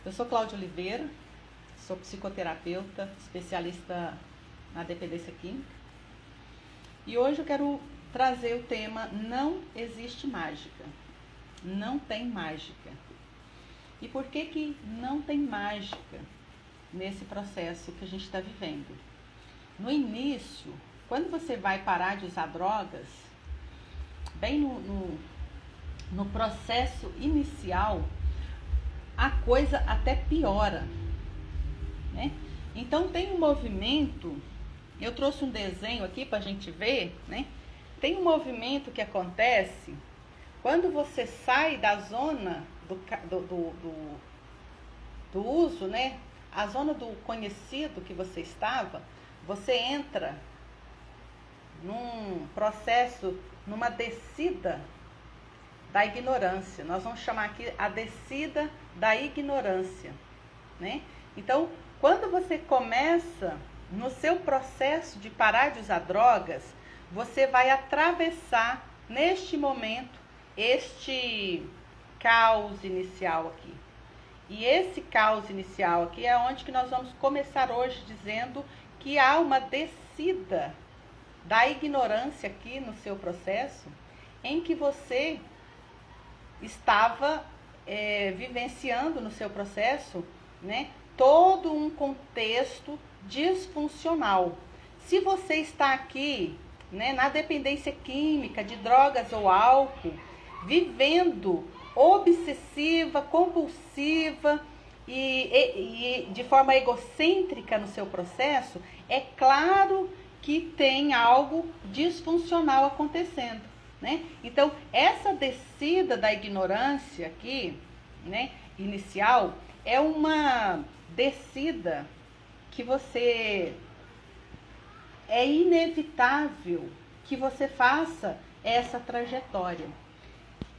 Eu sou Cláudia Oliveira, sou psicoterapeuta, especialista na dependência química. E hoje eu quero trazer o tema Não existe mágica. Não tem mágica. E por que não tem mágica nesse processo que a gente está vivendo? No início, quando você vai parar de usar drogas, bem no processo inicial, a coisa até piora, né? Então tem um movimento, eu trouxe um desenho aqui para a gente ver, né? Tem um movimento que acontece quando você sai da zona do uso, né? A zona do conhecido que você estava, você entra num processo, numa descida da ignorância. Nós vamos chamar aqui a descida da ignorância, né? Então, quando você começa no seu processo de parar de usar drogas, você vai atravessar neste momento este caos inicial aqui. E esse caos inicial aqui é onde que nós vamos começar hoje dizendo que há uma descida da ignorância aqui no seu processo, em que você estava vivenciando no seu processo, né, todo um contexto disfuncional. Se você está aqui, né, na dependência química de drogas ou álcool, vivendo obsessiva, compulsiva e de forma egocêntrica no seu processo, é claro que tem algo disfuncional acontecendo, né? Então, essa descida da ignorância aqui, né, inicial, é uma descida que é inevitável que você faça essa trajetória.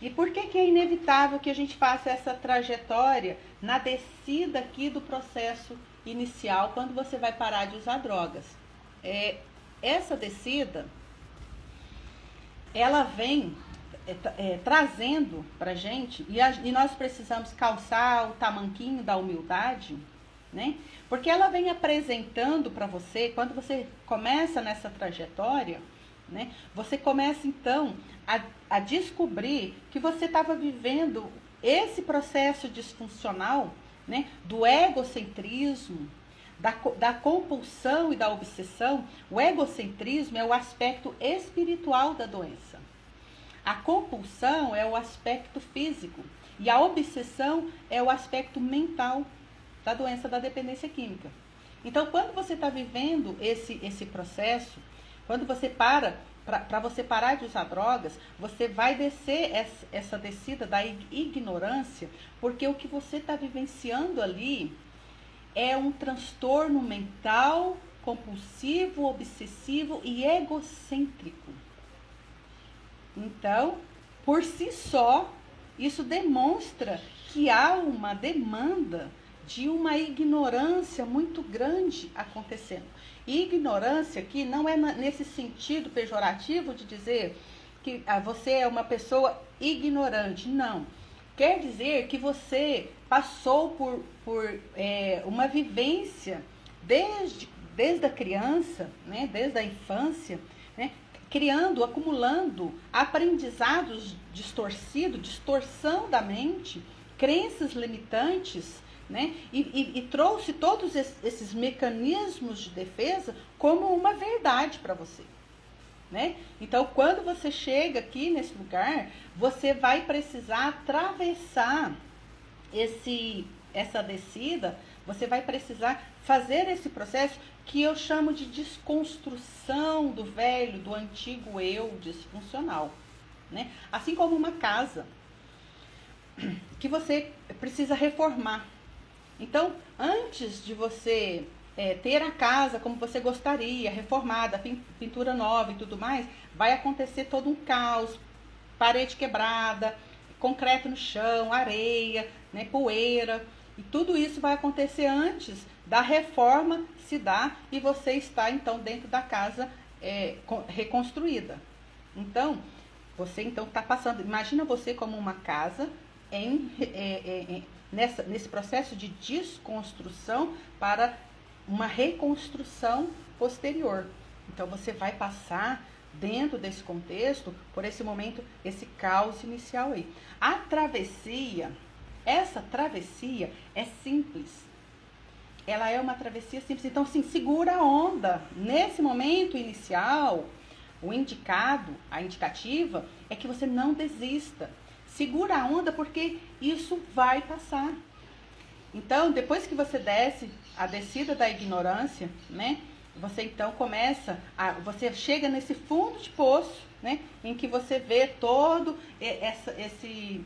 E por que é inevitável que a gente faça essa trajetória na descida aqui do processo inicial, quando você vai parar de usar drogas? Essa descida, ela vem trazendo pra gente, e nós precisamos calçar o tamanquinho da humildade, né? Porque ela vem apresentando para você, quando você começa nessa trajetória, né? Você começa então a descobrir que você estava vivendo esse processo disfuncional, né? Do egocentrismo, da compulsão e da obsessão. O egocentrismo é o aspecto espiritual da doença. A compulsão é o aspecto físico e a obsessão é o aspecto mental da doença da dependência química. Então, quando você está vivendo esse processo, quando você para você parar de usar drogas, você vai descer essa descida da ignorância, porque o que você está vivenciando ali é um transtorno mental, compulsivo, obsessivo e egocêntrico. Então, por si só, isso demonstra que há uma demanda de uma ignorância muito grande acontecendo. E ignorância aqui não é nesse sentido pejorativo de dizer que você é uma pessoa ignorante, não. Quer dizer que você passou por uma vivência desde a criança, né, desde a infância, né, acumulando aprendizados distorcidos, distorção da mente, crenças limitantes, né, e trouxe todos esses mecanismos de defesa como uma verdade para você, né? Então, quando você chega aqui nesse lugar, você vai precisar atravessar essa descida, você vai precisar fazer esse processo que eu chamo de desconstrução do velho, do antigo eu disfuncional, né? Assim como uma casa que você precisa reformar. Então, antes de você ter a casa como você gostaria, reformada, pintura nova e tudo mais, vai acontecer todo um caos, parede quebrada, concreto no chão, areia, né, poeira, e tudo isso vai acontecer antes da reforma se dar e você está então dentro da casa reconstruída. Então, você então está passando, imagina você como uma casa nesse processo de desconstrução para uma reconstrução posterior. Então, você vai passar, dentro desse contexto, por esse momento, esse caos inicial aí. A travessia, essa travessia é simples. Ela é uma travessia simples. Então, assim, segura a onda. Nesse momento inicial, o indicado, a indicativa, é que você não desista. Segura a onda porque isso vai passar. Então, depois que você desce a descida da ignorância, né? Você então você chega nesse fundo de poço, né? Em que você vê todo esse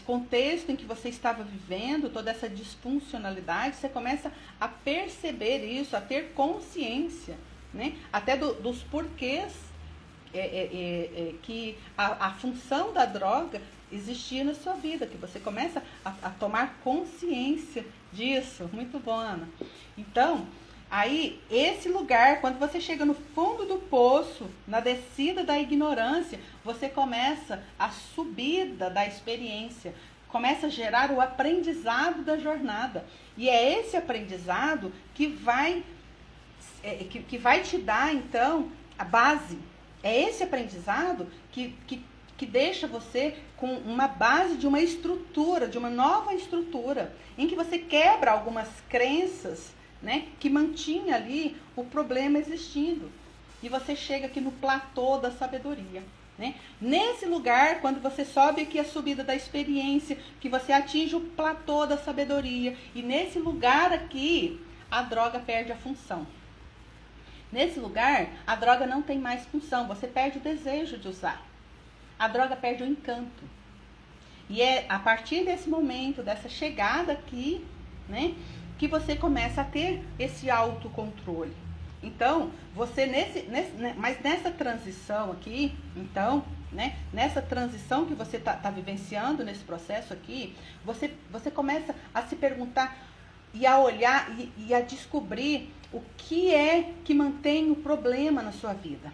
contexto em que você estava vivendo, toda essa disfuncionalidade, você começa a perceber isso, a ter consciência, né? Até dos porquês que a função da droga existia na sua vida, que você começa a tomar consciência disso. Muito bom, Ana. Então, aí, esse lugar, quando você chega no fundo do poço, na descida da ignorância, você começa a subida da experiência, começa a gerar o aprendizado da jornada. E é esse aprendizado que vai te dar, então, a base. É esse aprendizado que deixa você com uma base de uma estrutura, de uma nova estrutura, em que você quebra algumas crenças, né, que mantinha ali o problema existindo. E você chega aqui no platô da sabedoria. Né? Nesse lugar, quando você sobe aqui a subida da experiência, que você atinge o platô da sabedoria, e nesse lugar aqui, a droga perde a função. Nesse lugar, a droga não tem mais função, você perde o desejo de usar. A droga perde o encanto. E é a partir desse momento, dessa chegada aqui, né, que você começa a ter esse autocontrole. Então, você mas nessa transição aqui, então, né, nessa transição que você tá vivenciando nesse processo aqui, você começa a se perguntar e a olhar e a descobrir o que é que mantém o problema na sua vida.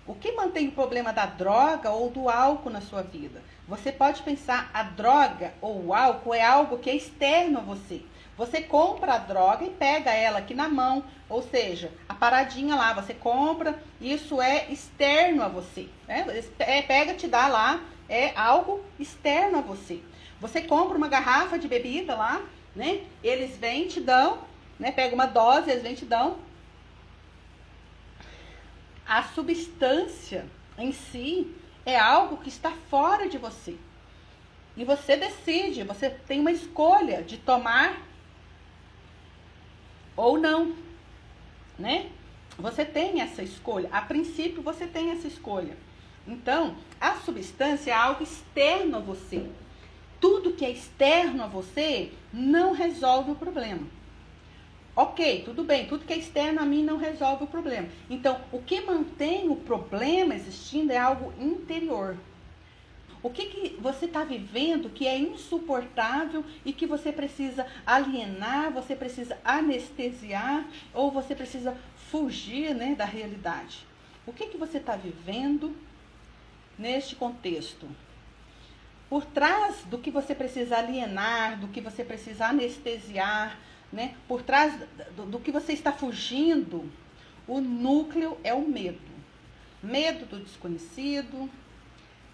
O que mantém o problema da droga ou do álcool na sua vida? Você pode pensar, a droga ou o álcool é algo que é externo a você. Você compra a droga e pega ela aqui na mão, ou seja, a paradinha lá, você compra, isso é externo a você. Né? Pega, te dá lá, é algo externo a você. Você compra uma garrafa de bebida lá, né? Eles vêm, te dão, né? Pega uma dose, eles vêm, te dão. A substância em si é algo que está fora de você. E você decide, você tem uma escolha de tomar ou não, né? Você tem essa escolha. A princípio, você tem essa escolha. Então, a substância é algo externo a você. Tudo que é externo a você não resolve o problema. Ok, tudo bem, tudo que é externo a mim não resolve o problema. Então, o que mantém o problema existindo é algo interior. O que você está vivendo que é insuportável e que você precisa alienar, você precisa anestesiar ou você precisa fugir, né, da realidade? O que você está vivendo neste contexto? Por trás do que você precisa alienar, do que você precisa anestesiar, né? Por trás do que você está fugindo, o núcleo é o medo. Medo do desconhecido,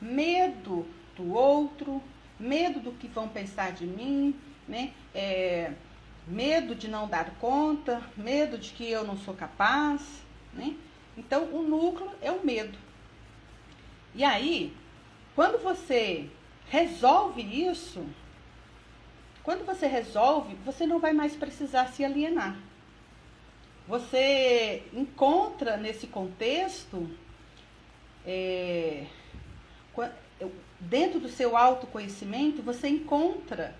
medo do outro, medo do que vão pensar de mim, né? Medo de não dar conta, medo de que eu não sou capaz, né? Então, o núcleo é o medo. E aí, quando você resolve isso, você não vai mais precisar se alienar. Você encontra nesse contexto, dentro do seu autoconhecimento, você encontra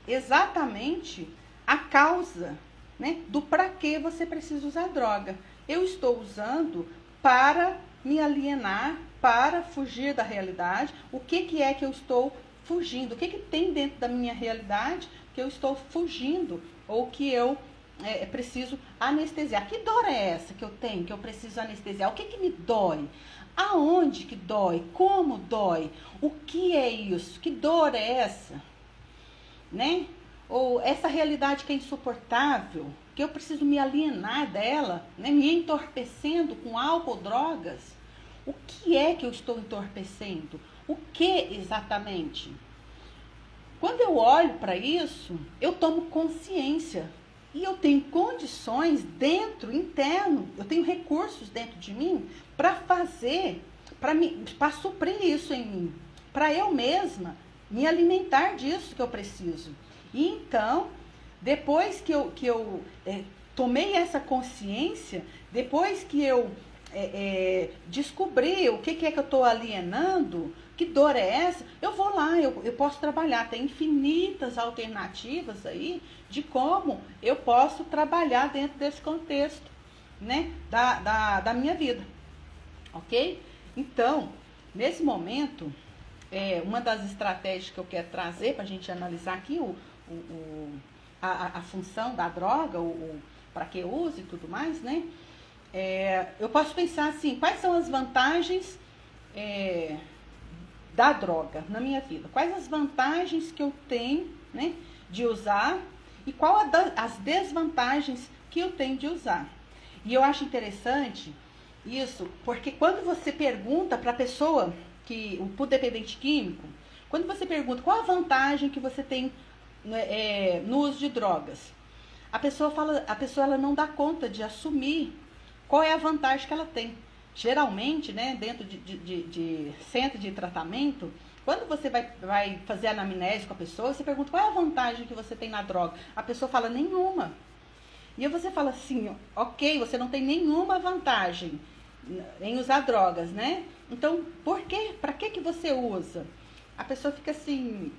exatamente a causa, né, do para que você precisa usar droga. Eu estou usando para me alienar, para fugir da realidade. O que é que eu estou fugindo? O que tem dentro da minha realidade que eu estou fugindo ou que eu preciso anestesiar? Que dor é essa que eu tenho, que eu preciso anestesiar? O que me dói? Aonde que dói? Como dói? O que é isso? Que dor é essa? né? Ou essa realidade que é insuportável, que eu preciso me alienar dela, né? Me entorpecendo com álcool, drogas. O que é que eu estou entorpecendo? O que exatamente? Quando eu olho para isso, eu tomo consciência. E eu tenho condições dentro, interno, eu tenho recursos dentro de mim para fazer, para suprir isso em mim. Para eu mesma me alimentar disso que eu preciso. E então, depois que eu tomei essa consciência, depois que eu descobri o que é que eu estou alienando, que dor é essa, eu vou lá, eu posso trabalhar. Tem infinitas alternativas aí de como eu posso trabalhar dentro desse contexto, né, da minha vida, ok? Então, nesse momento, uma das estratégias que eu quero trazer para a gente analisar aqui a função da droga, para que use e tudo mais, né? Eu posso pensar assim, quais são as vantagens da droga na minha vida? Quais as vantagens que eu tenho, né, de usar e qual as desvantagens que eu tenho de usar? E eu acho interessante isso, porque quando você pergunta para a pessoa, o dependente químico, quando você pergunta qual a vantagem que você tem no uso de drogas, a pessoa ela não dá conta de assumir qual é a vantagem que ela tem. Geralmente, né, dentro de centro de tratamento, quando você vai fazer anamnese com a pessoa, você pergunta qual é a vantagem que você tem na droga. A pessoa fala nenhuma. E aí você fala assim, ok, você não tem nenhuma vantagem em usar drogas, né? Então, por quê? Para que você usa? A pessoa fica assim,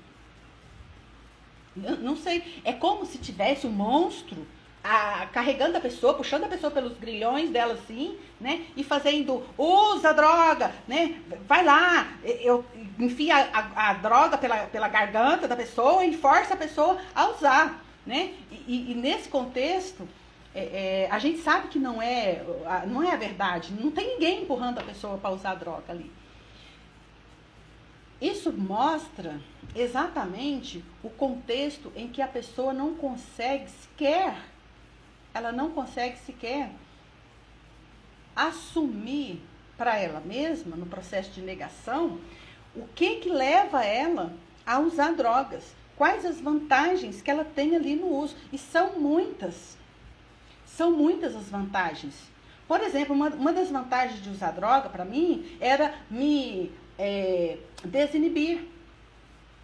não sei, é como se tivesse um monstro carregando a pessoa, puxando a pessoa pelos grilhões dela assim, né? E fazendo, usa droga, né? Vai lá, enfia a droga pela garganta da pessoa e força a pessoa a usar, né? E nesse contexto, a gente sabe que não é a verdade, não tem ninguém empurrando a pessoa para usar droga ali. Isso mostra exatamente o contexto em que a pessoa não consegue sequer assumir para ela mesma, no processo de negação, o que leva ela a usar drogas. Quais as vantagens que ela tem ali no uso. E são muitas. São muitas as vantagens. Por exemplo, uma das vantagens de usar droga, para mim, era me desinibir.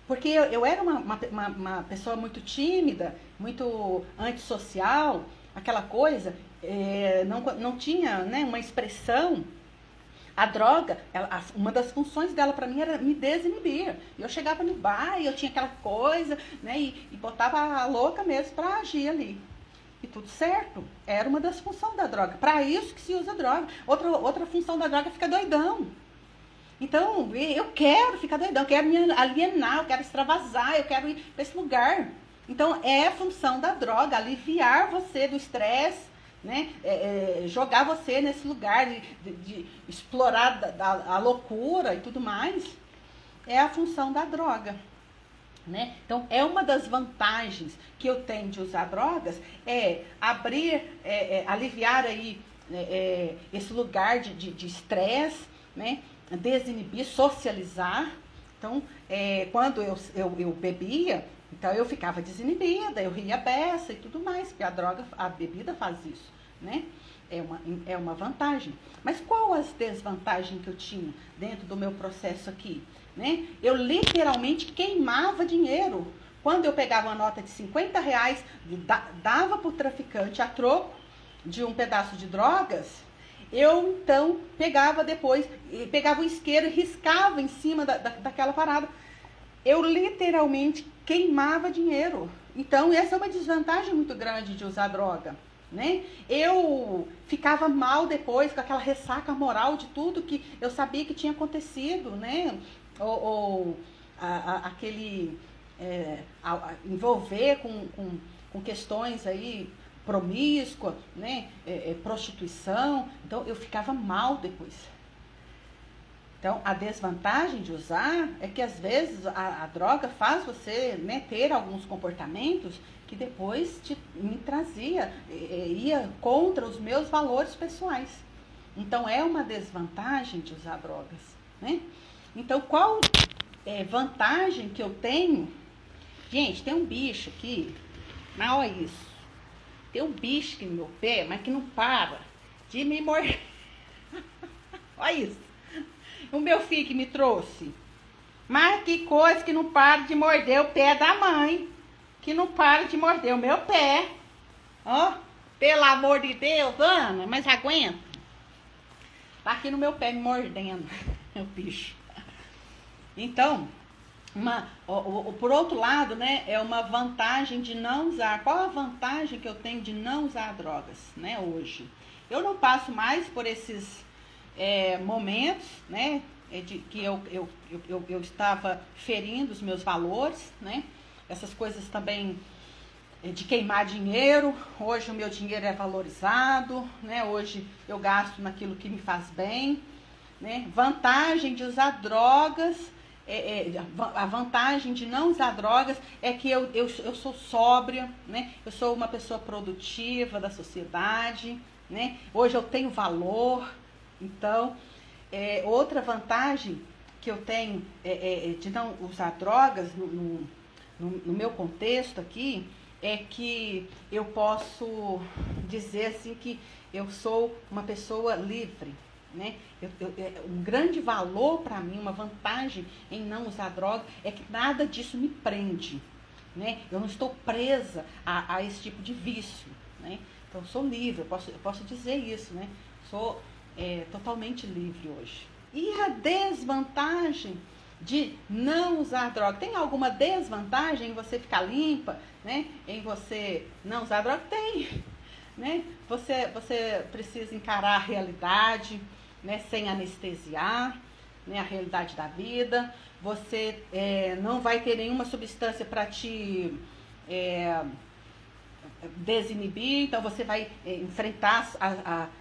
Porque eu era uma pessoa muito tímida, muito antissocial, aquela coisa, não tinha, né, uma expressão. A droga, uma das funções dela para mim era me desinibir. Eu chegava no bar e eu tinha aquela coisa, né, e botava a louca mesmo para agir ali. E tudo certo, era uma das funções da droga. Para isso que se usa droga. Outra função da droga é ficar doidão. Então, eu quero ficar doidão, eu quero me alienar, eu quero extravasar, eu quero ir para esse lugar. Então, é a função da droga, aliviar você do estresse, né? Jogar você nesse lugar de explorar a loucura e tudo mais. É a função da droga. Né? Então, é uma das vantagens que eu tenho de usar drogas, aliviar aí esse lugar de estresse, né? Desinibir, socializar. Então, quando eu bebia, então eu ficava desinibida, eu ria a beça e tudo mais, porque a bebida faz isso, né? É uma vantagem. Mas qual as desvantagens que eu tinha dentro do meu processo aqui? Né? Eu literalmente queimava dinheiro. Quando eu pegava uma nota de R$50, dava para o traficante a troco de um pedaço de drogas, eu então pegava o isqueiro e riscava em cima daquela parada. Eu literalmente queimava dinheiro. Então, essa é uma desvantagem muito grande de usar droga. Né? Eu ficava mal depois, com aquela ressaca moral de tudo que eu sabia que tinha acontecido, né? Aquele envolver com questões aí promíscua, né? Prostituição. Então eu ficava mal depois. Então, a desvantagem de usar é que, às vezes, a droga faz você, né, ter alguns comportamentos que depois me trazia, ia contra os meus valores pessoais. Então, é uma desvantagem de usar drogas, né? Então, qual vantagem que eu tenho? Gente, tem um bicho aqui, mas olha isso. Tem um bicho aqui no meu pé, mas que não para de me morder. Olha isso. O meu filho que me trouxe. Mas que coisa que não para de morder o pé da mãe. Que não para de morder o meu pé. Ó, pelo amor de Deus, Ana, mas aguenta. Tá aqui no meu pé me mordendo, o bicho. Então, por outro lado, né, é uma vantagem de não usar. Qual a vantagem que eu tenho de não usar drogas, né, hoje? Eu não passo mais por esses momentos, né, de que eu estava ferindo os meus valores, né, essas coisas também de queimar dinheiro. Hoje o meu dinheiro é valorizado, né, hoje eu gasto naquilo que me faz bem, né. Vantagem de usar drogas, a vantagem de não usar drogas é que eu sou sóbria, né, eu sou uma pessoa produtiva da sociedade, né, hoje eu tenho valor. Então, outra vantagem que eu tenho de não usar drogas no meu contexto aqui é que eu posso dizer assim que eu sou uma pessoa livre, né? Um grande valor para mim, uma vantagem em não usar droga é que nada disso me prende, né? Eu não estou presa a esse tipo de vício, né? Então, eu sou livre, eu posso dizer isso, né? Sou totalmente livre hoje. E a desvantagem de não usar droga? Tem alguma desvantagem em você ficar limpa, né? Em você não usar droga? Tem, né? Você precisa encarar a realidade, né? Sem anestesiar, né? A realidade da vida. Você não vai ter nenhuma substância para te desinibir, então você vai enfrentar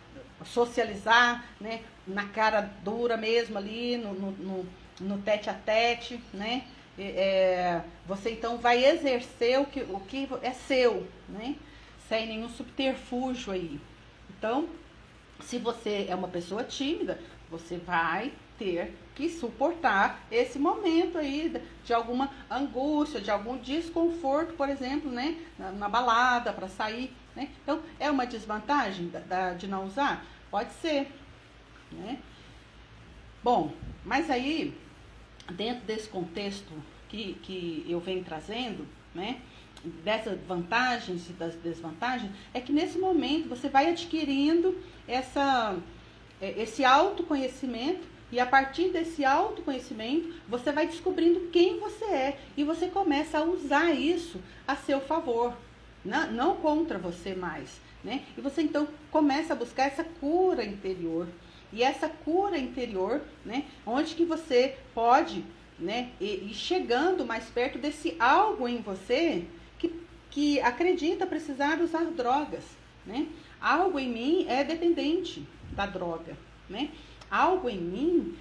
socializar, né, na cara dura mesmo ali, no tete a tete, né? Você então vai exercer o que é seu, né? Sem nenhum subterfúgio aí. Então, se você é uma pessoa tímida, você vai ter que suportar esse momento aí de alguma angústia, de algum desconforto, por exemplo, né, na balada, para sair, né? Então, é uma desvantagem de não usar? Pode ser, né? Bom, mas aí, dentro desse contexto que eu venho trazendo, né, dessas vantagens e das desvantagens, é que nesse momento você vai adquirindo esse autoconhecimento, e a partir desse autoconhecimento você vai descobrindo quem você é, e você começa a usar isso a seu favor, não contra você mais, né? E você então começa a buscar essa cura interior, e essa cura interior, né, onde que você pode, né, ir chegando mais perto desse algo em você que acredita precisar usar drogas, né? Algo em mim é dependente da droga, né? Algo em mim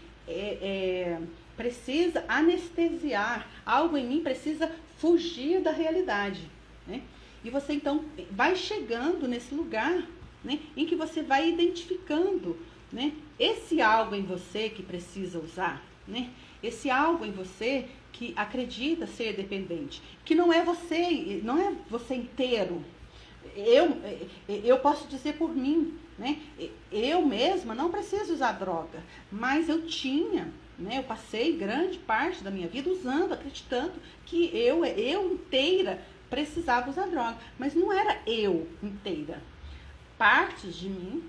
precisa anestesiar, algo em mim precisa fugir da realidade, né? E você então vai chegando nesse lugar, né, em que você vai identificando, né, esse algo em você que precisa usar, né? Esse algo em você que acredita ser dependente, que não é você inteiro. Eu posso dizer por mim, né? Eu mesma não preciso usar droga, mas eu tinha, né? Eu passei grande parte da minha vida usando, acreditando que eu inteira precisava usar droga, mas não era eu inteira. Partes de mim,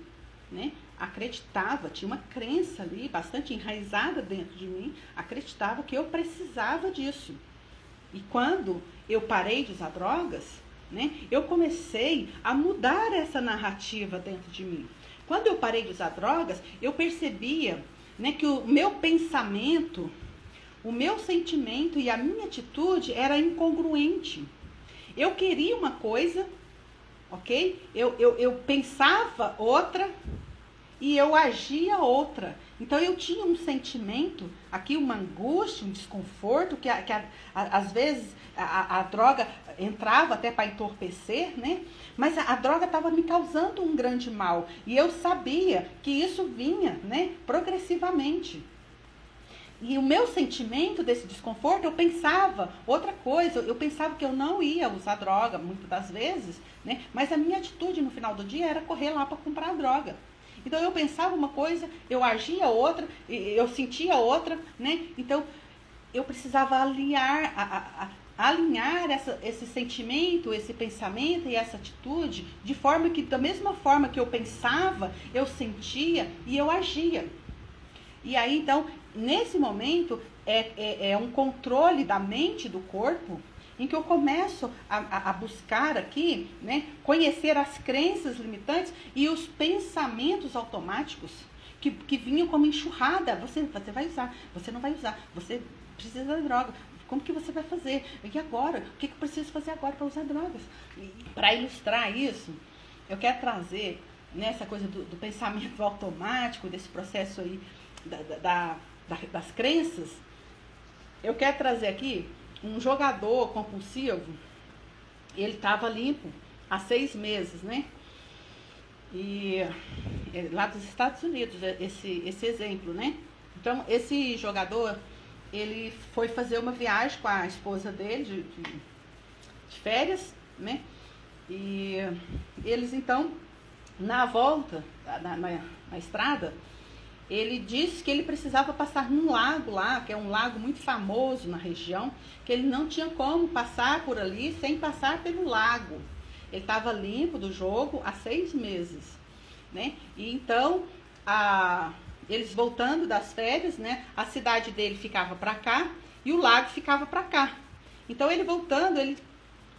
né, acreditava, tinha uma crença ali bastante enraizada dentro de mim, acreditava que eu precisava disso. E quando eu parei de usar drogas, né, eu comecei a mudar essa narrativa dentro de mim. Quando eu parei de usar drogas, eu percebia, né, que o meu pensamento, o meu sentimento e a minha atitude era incongruente. Eu queria uma coisa, ok? Eu pensava outra e eu agia outra. Então eu tinha um sentimento, aqui uma angústia, um desconforto, que às vezes a droga entrava até para entorpecer, né? Mas a droga estava me causando um grande mal. E eu sabia que isso vinha, né, progressivamente. E o meu sentimento desse desconforto, eu pensava outra coisa, eu pensava que eu não ia usar droga, muitas das vezes, né? Mas a minha atitude no final do dia era correr lá para comprar a droga. Então eu pensava uma coisa, eu agia outra, eu sentia outra, né? Então eu precisava alinhar esse sentimento, esse pensamento e essa atitude, de forma que, da mesma forma que eu pensava, eu sentia e eu agia. E aí, então, nesse momento, é um controle da mente, do corpo, em que eu começo a buscar aqui, né, conhecer as crenças limitantes e os pensamentos automáticos que vinham como enxurrada. Você vai usar, você não vai usar, você precisa da droga. Como que você vai fazer? E agora? O que eu preciso fazer agora para usar drogas? Para ilustrar isso, eu quero trazer nessa coisa do pensamento automático, desse processo aí das crenças. Eu quero trazer aqui um jogador compulsivo. Ele estava limpo há 6 meses, né? E lá dos Estados Unidos, esse exemplo, né? Então, esse jogador, ele foi fazer uma viagem com a esposa dele de férias, né? E eles, então, na volta, na estrada, ele disse que ele precisava passar num lago lá, que é um lago muito famoso na região, que ele não tinha como passar por ali sem passar pelo lago. Ele estava limpo do jogo há 6 meses, né? E então, eles voltando das férias, né? A cidade dele ficava para cá e o lago ficava para cá. Então, ele voltando, ele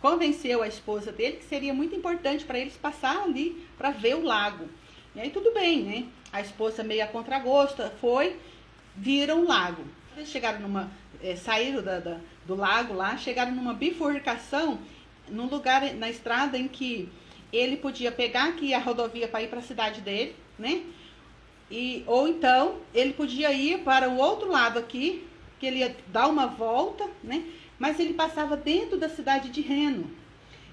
convenceu a esposa dele que seria muito importante para eles passar ali para ver o lago. E aí tudo bem, né? A esposa meio a contragosto viram o lago. Eles chegaram saíram do lago lá, chegaram numa bifurcação, num lugar na estrada em que ele podia pegar aqui a rodovia para ir para a cidade dele, né? Ou então ele podia ir para o outro lado aqui, que ele ia dar uma volta, né? Mas ele passava dentro da cidade de Reno.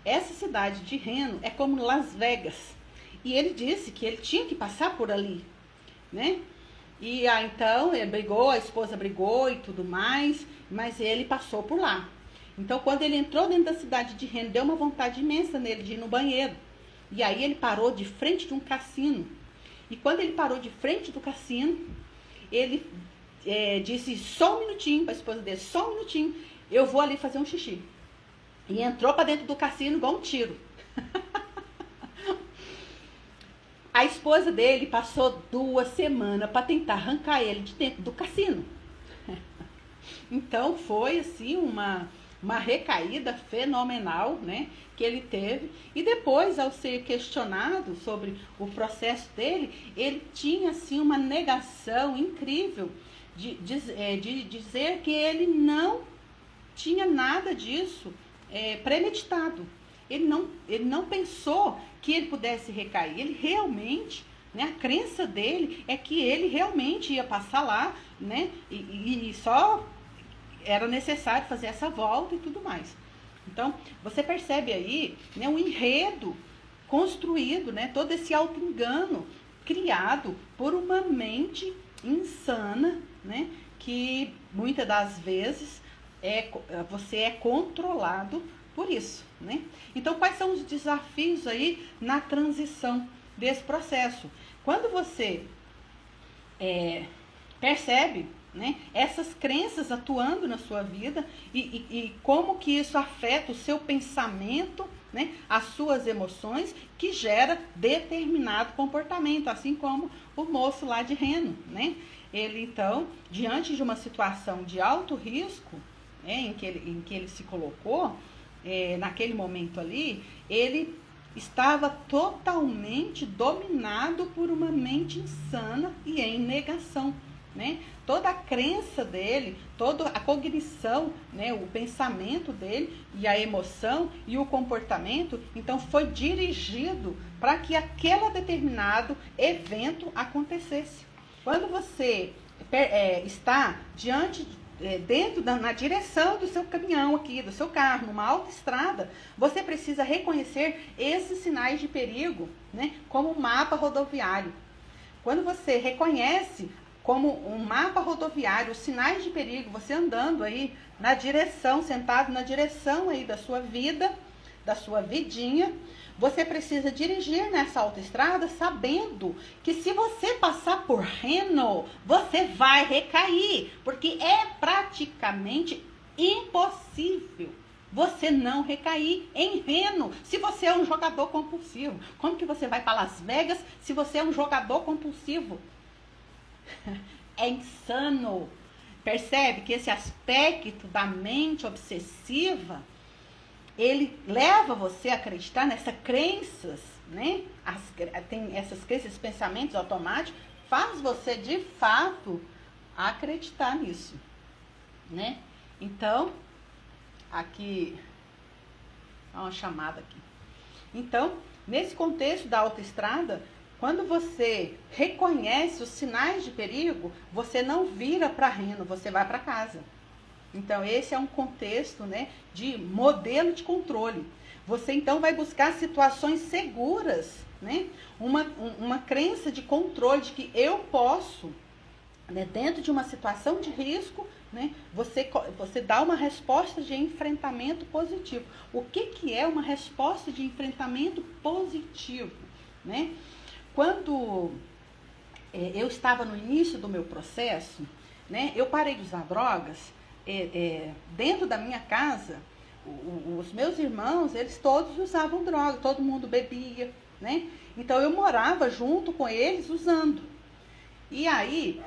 Essa cidade de Reno é como Las Vegas. E ele disse que ele tinha que passar por ali, né? E então ele brigou, a esposa brigou e tudo mais, mas ele passou por lá. Então, quando ele entrou dentro da cidade de Reno, deu uma vontade imensa nele de ir no banheiro. E aí ele parou de frente de um cassino. E quando ele parou de frente do cassino, ele disse, só um minutinho para a esposa dele, só um minutinho, eu vou ali fazer um xixi. E entrou para dentro do cassino igual um tiro. A esposa dele passou 2 semanas para tentar arrancar ele de dentro do cassino. Então foi assim uma recaída fenomenal, né, que ele teve. E depois, ao ser questionado sobre o processo dele, ele tinha assim uma negação incrível de dizer que ele não tinha nada disso premeditado. Ele não pensou que ele pudesse recair. Ele realmente, né, a crença dele é que ele realmente ia passar lá, né, e só era necessário fazer essa volta e tudo mais. Então, você percebe aí, né, um enredo construído, né, todo esse auto-engano criado por uma mente insana, né, que muitas das vezes você é controlado por isso, né? Então, quais são os desafios aí na transição desse processo? Quando você percebe, né, essas crenças atuando na sua vida e como que isso afeta o seu pensamento, né, as suas emoções, que gera determinado comportamento, assim como o moço lá de Reno, né? Ele, então, diante de uma situação de alto risco, né, em que ele se colocou, naquele momento ali, ele estava totalmente dominado por uma mente insana e em negação, né? Toda a crença dele, toda a cognição, né, o pensamento dele e a emoção e o comportamento, então foi dirigido para que aquele determinado evento acontecesse. Quando você está na direção do seu caminhão aqui, do seu carro, numa autoestrada, você precisa reconhecer esses sinais de perigo, né, como um mapa rodoviário. Quando você reconhece como um mapa rodoviário os sinais de perigo, você andando aí na direção, sentado na direção aí da sua vida, da sua vidinha, você precisa dirigir nessa autoestrada sabendo que se você passar por Reno, você vai recair, porque é praticamente impossível você não recair em Reno se você é um jogador compulsivo. Como que você vai para Las Vegas se você é um jogador compulsivo? É insano. Percebe que esse aspecto da mente obsessiva, ele leva você a acreditar nessas crenças, né? Tem essas crenças, esses pensamentos automáticos, faz você de fato acreditar nisso, né? Então, aqui, há uma chamada aqui. Então, nesse contexto da autoestrada, quando você reconhece os sinais de perigo, você não vira para Reno, você vai para casa. Então, esse é um contexto, né, de modelo de controle. Você, então, vai buscar situações seguras, né? Uma crença de controle, de que eu posso, né, dentro de uma situação de risco, né, você dá uma resposta de enfrentamento positivo. O que é uma resposta de enfrentamento positivo, né? Quando eu estava no início do meu processo, né, eu parei de usar drogas. Dentro da minha casa, os meus irmãos, eles todos usavam droga, todo mundo bebia, né? Então eu morava junto com eles usando. E aí,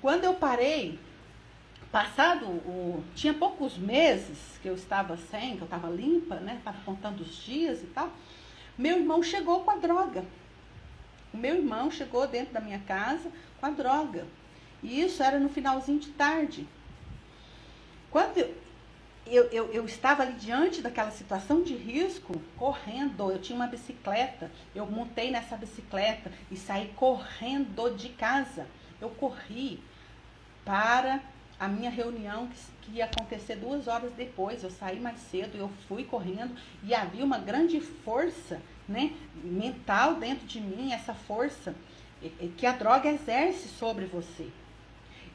quando eu parei, tinha poucos meses que eu estava sem, que eu estava limpa, né? Estava contando os dias e tal. Meu irmão chegou com a droga. O meu irmão chegou dentro da minha casa com a droga. E isso era no finalzinho de tarde. Quando eu estava ali diante daquela situação de risco, correndo, eu tinha uma bicicleta, eu montei nessa bicicleta e saí correndo de casa. Eu corri para a minha reunião que ia acontecer 2 horas depois. Eu saí mais cedo, eu fui correndo e havia uma grande força, né, mental dentro de mim, essa força que a droga exerce sobre você.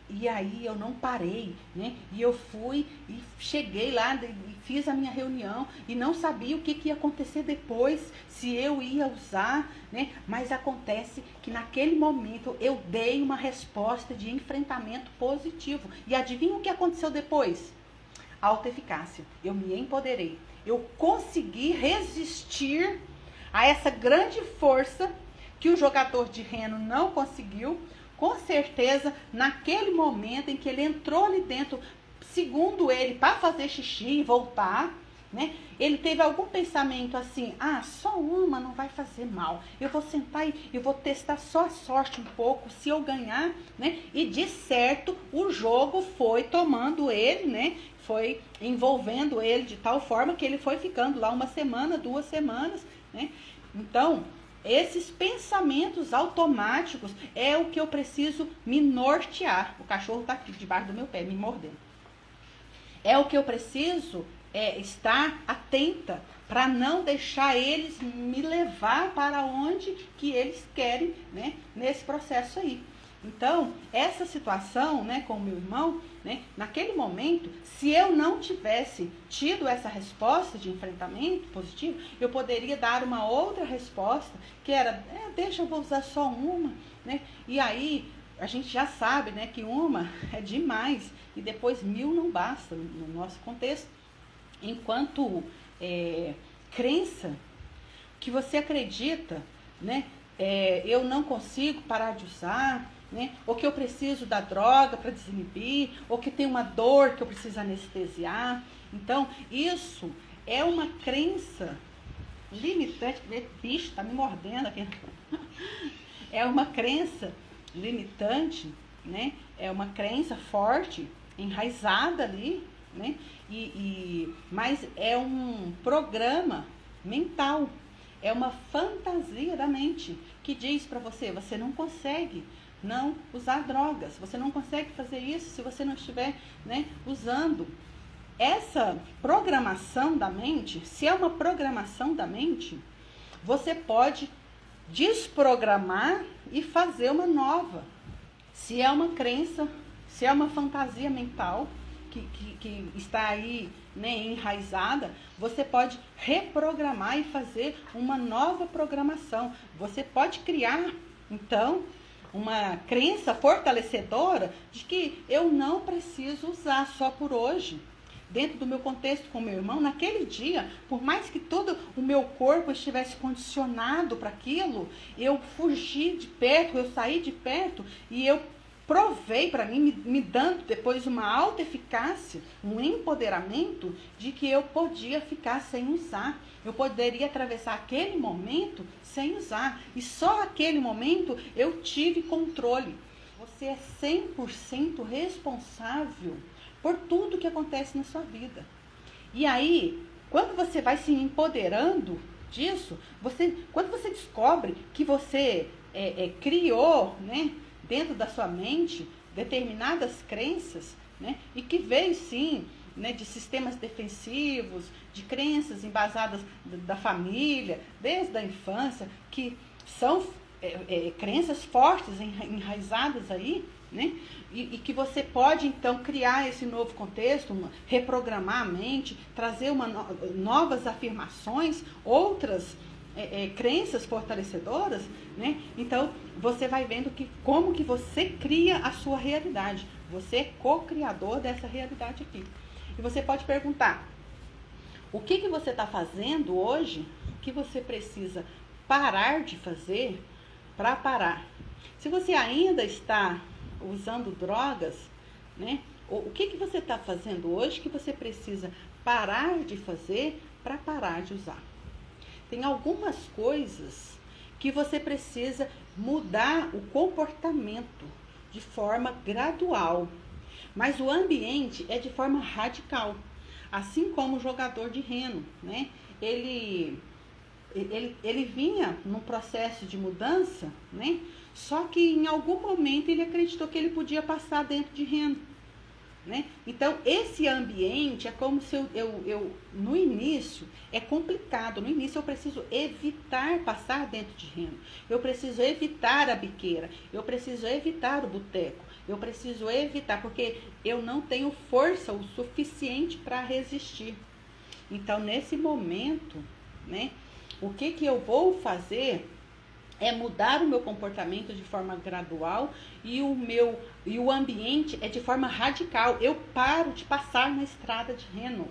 E aí eu não parei, né? E eu fui e cheguei lá e fiz a minha reunião e não sabia o que ia acontecer depois, se eu ia usar, né? Mas acontece que naquele momento eu dei uma resposta de enfrentamento positivo. E adivinha o que aconteceu depois? Autoeficácia. Eu me empoderei. Eu consegui resistir a essa grande força que o jogador de Reno não conseguiu. Com certeza, naquele momento em que ele entrou ali dentro, segundo ele, para fazer xixi e voltar, né? Ele teve algum pensamento assim, só uma não vai fazer mal. Eu vou sentar e eu vou testar só a sorte um pouco, se eu ganhar, né? E de certo, o jogo foi tomando ele, né? Foi envolvendo ele de tal forma que ele foi ficando lá 1 semana, 2 semanas, né? Então, esses pensamentos automáticos é o que eu preciso me nortear. O cachorro está aqui debaixo do meu pé, me mordendo. É o que eu preciso estar atenta para não deixar eles me levar para onde que eles querem, né, nesse processo aí. Então, essa situação, né, com o meu irmão, né, naquele momento, se eu não tivesse tido essa resposta de enfrentamento positivo, eu poderia dar uma outra resposta, que era, eu vou usar só uma, né? E aí, a gente já sabe, né, que uma é demais, e depois 1000 não basta no nosso contexto. Enquanto crença, que você acredita, né, eu não consigo parar de usar, né? Ou que eu preciso da droga para desinibir, ou que tem uma dor que eu preciso anestesiar. Então, isso é uma crença limitante. Bicho, está me mordendo aqui. É uma crença limitante, né? É uma crença forte, enraizada ali, né? Mas é um programa mental, é uma fantasia da mente que diz para você, você não consegue, não usar drogas. Você não consegue fazer isso se você não estiver, né, usando. Essa programação da mente, se é uma programação da mente, você pode desprogramar e fazer uma nova. Se é uma crença, se é uma fantasia mental que está aí, né, enraizada, você pode reprogramar e fazer uma nova programação. Você pode criar, então, uma crença fortalecedora de que eu não preciso usar só por hoje. Dentro do meu contexto com meu irmão, naquele dia, por mais que todo o meu corpo estivesse condicionado para aquilo, eu fugi de perto, eu saí de perto e eu provei para mim, me dando depois uma alta eficácia, um empoderamento de que eu podia ficar sem usar. Eu poderia atravessar aquele momento sem usar. E só aquele momento eu tive controle. Você é 100% responsável por tudo que acontece na sua vida. E aí, quando você vai se empoderando disso, quando você descobre que você criou, né, dentro da sua mente determinadas crenças, né, e que veio sim, né, de sistemas defensivos, de crenças embasadas da família, desde a infância, que são crenças fortes, enraizadas aí, né? E que você pode, então, criar esse novo contexto, reprogramar a mente, trazer novas afirmações, outras crenças fortalecedoras, né? Então, você vai vendo como que você cria a sua realidade. Você é co-criador dessa realidade aqui. E você pode perguntar, o que você está fazendo hoje que você precisa parar de fazer para parar? Se você ainda está usando drogas, né? O que você está fazendo hoje que você precisa parar de fazer para parar de usar? Tem algumas coisas que você precisa mudar o comportamento de forma gradual, mas o ambiente é de forma radical. Assim como o jogador de reno, né? Ele vinha num processo de mudança, né? Só que em algum momento ele acreditou que ele podia passar dentro de reno, né? Então, esse ambiente é como se eu no início, é complicado. No início eu preciso evitar passar dentro de reno. Eu preciso evitar a biqueira. Eu preciso evitar o boteco. Eu preciso evitar, porque eu não tenho força o suficiente para resistir. Então, nesse momento, né, o que eu vou fazer é mudar o meu comportamento de forma gradual e o ambiente é de forma radical. Eu paro de passar na estrada de reno.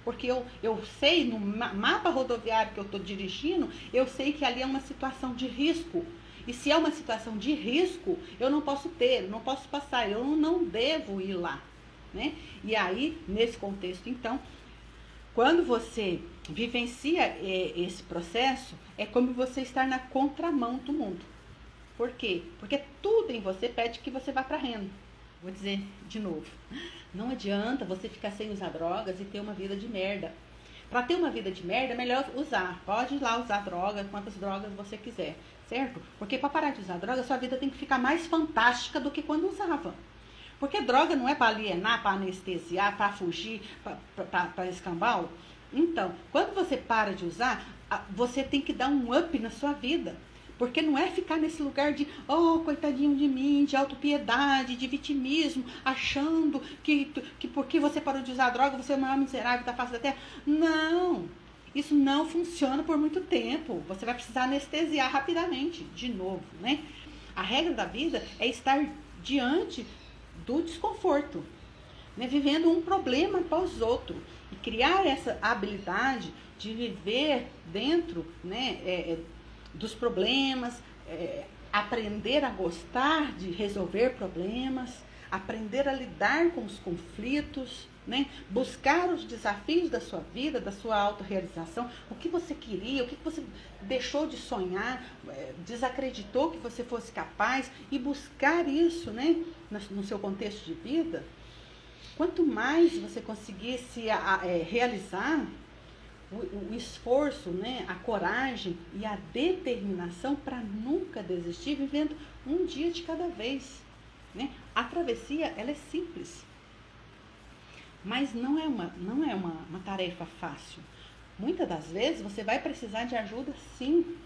Porque eu sei, no mapa rodoviário que eu estou dirigindo, eu sei que ali é uma situação de risco. E se é uma situação de risco, eu não posso não posso passar, eu não devo ir lá, né? E aí, nesse contexto, então, quando você vivencia esse processo, é como você estar na contramão do mundo. Por quê? Porque tudo em você pede que você vá para reno. Vou dizer de novo. Não adianta você ficar sem usar drogas e ter uma vida de merda. Para ter uma vida de merda, é melhor usar. Pode ir lá usar drogas, quantas drogas você quiser, certo? Porque para parar de usar droga, sua vida tem que ficar mais fantástica do que quando usava. Porque droga não é para alienar, para anestesiar, para fugir, para escambau. Então, quando você para de usar, você tem que dar um up na sua vida. Porque não é ficar nesse lugar de, oh, coitadinho de mim, de autopiedade, de vitimismo, achando que porque você parou de usar droga, você é o maior miserável da face da terra. Não, isso não funciona por muito tempo. Você vai precisar anestesiar rapidamente, de novo, né? A regra da vida é estar diante do desconforto, né? Vivendo um problema após outro. E criar essa habilidade de viver dentro, né, dos problemas, aprender a gostar de resolver problemas, aprender a lidar com os conflitos, né? Buscar os desafios da sua vida, da sua autorrealização, o que você queria, o que você deixou de sonhar, desacreditou que você fosse capaz, e buscar isso, né, no seu contexto de vida. Quanto mais você conseguir se realizar, o esforço, né, a coragem e a determinação para nunca desistir, vivendo um dia de cada vez. Né? A travessia, ela é simples, mas não é uma tarefa fácil. Muitas das vezes você vai precisar de ajuda, sim,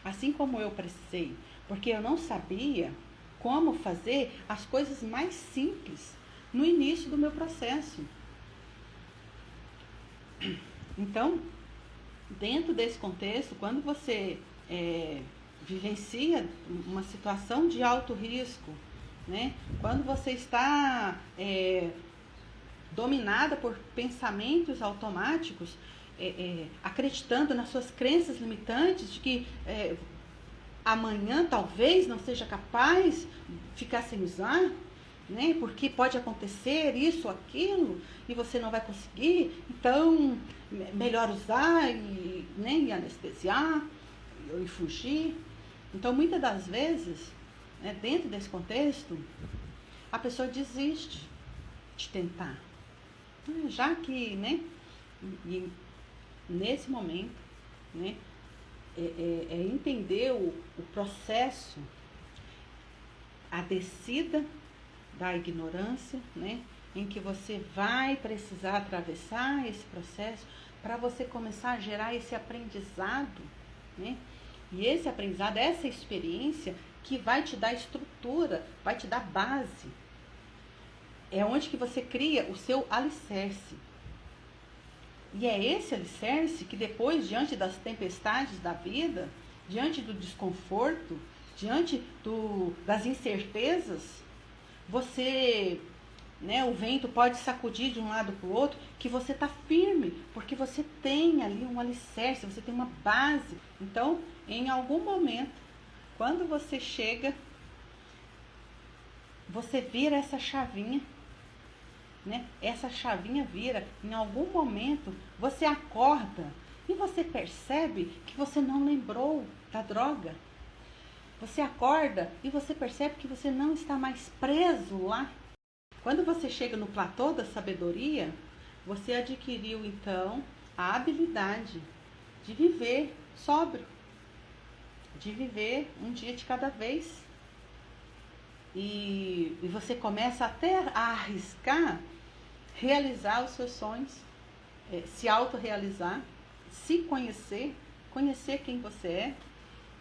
assim como eu precisei, porque eu não sabia como fazer as coisas mais simples no início do meu processo. Então, dentro desse contexto, quando você vivencia uma situação de alto risco, né? Quando você está dominada por pensamentos automáticos, acreditando nas suas crenças limitantes de que amanhã talvez não seja capaz de ficar sem usar, né? Porque pode acontecer isso ou aquilo e você não vai conseguir, então melhor usar né, e anestesiar e fugir. Então, muitas das vezes, né, dentro desse contexto, a pessoa desiste de tentar. Já que, né, e nesse momento, né, entender o processo, a descida da ignorância, né, em que você vai precisar atravessar esse processo para você começar a gerar esse aprendizado, né? E esse aprendizado, essa experiência que vai te dar estrutura, vai te dar base. É onde que você cria o seu alicerce. E é esse alicerce que depois, diante das tempestades da vida, diante do desconforto, diante das incertezas, você, né, o vento pode sacudir de um lado para o outro, que você está firme, porque você tem ali um alicerce, você tem uma base. Então, em algum momento, quando você chega, você vira essa chavinha, né? Essa chavinha vira, em algum momento, você acorda e você percebe que você não lembrou da droga. Você acorda e você percebe que você não está mais preso lá. Quando você chega no platô da sabedoria, você adquiriu então a habilidade de viver sóbrio, de viver um dia de cada vez. E você começa até a arriscar realizar os seus sonhos, se autorrealizar, se conhecer, conhecer quem você é,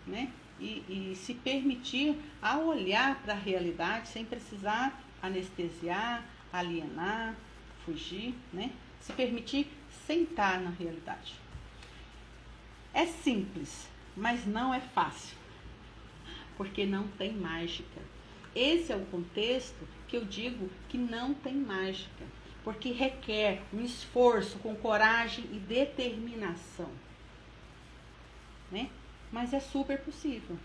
né? E se permitir a olhar para a realidade sem precisar anestesiar, alienar, fugir, né? Se permitir sentar na realidade. É simples, mas não é fácil, porque não tem mágica. Esse é o contexto que eu digo que não tem mágica, porque requer um esforço com coragem e determinação, né? Mas é super possível.